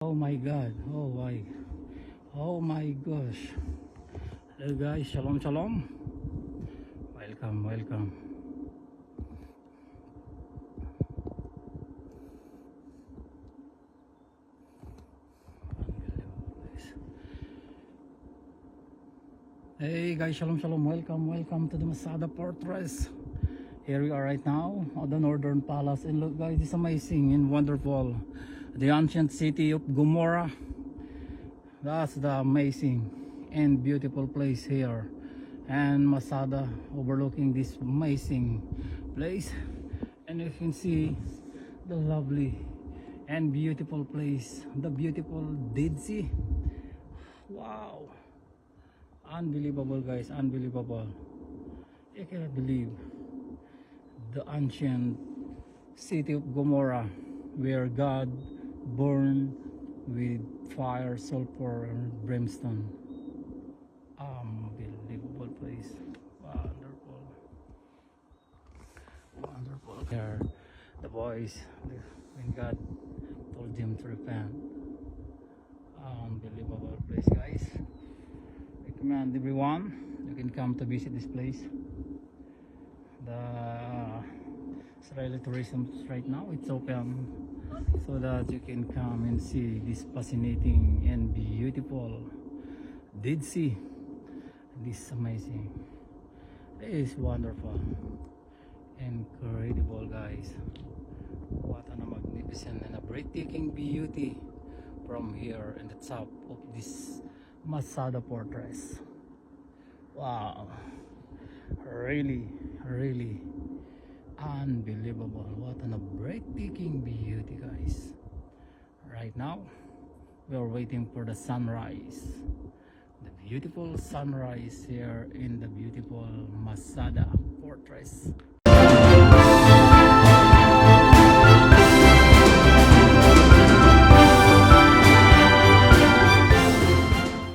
Oh my God, oh my gosh. Hello guys, shalom shalom. Welcome. Hey guys, shalom shalom. Welcome to the Masada Fortress. Here we are right now at the Northern Palace, and look guys, it's amazing and wonderful. The ancient city of Gomorrah. That's the amazing and beautiful place here, and Masada overlooking this amazing place, and you can see the lovely and beautiful place, the beautiful Dead Sea. Wow, unbelievable guys, unbelievable. I cannot believe the ancient city of Gomorrah, where God burned with fire, sulfur, and brimstone. Unbelievable place. Wonderful. Here, the boys, when God told them to repent. Unbelievable place, guys. Recommend everyone you can come to visit this place. The Israeli tourism right now, it's open so that you can come and see this fascinating and beautiful Dead Sea. This is amazing. It is wonderful, incredible guys. What a magnificent and a breathtaking beauty from here in the top of this Masada Fortress. Wow, really unbelievable. What a breathtaking beauty guys. Right now we are waiting for the sunrise, the beautiful sunrise here in the beautiful Masada Fortress.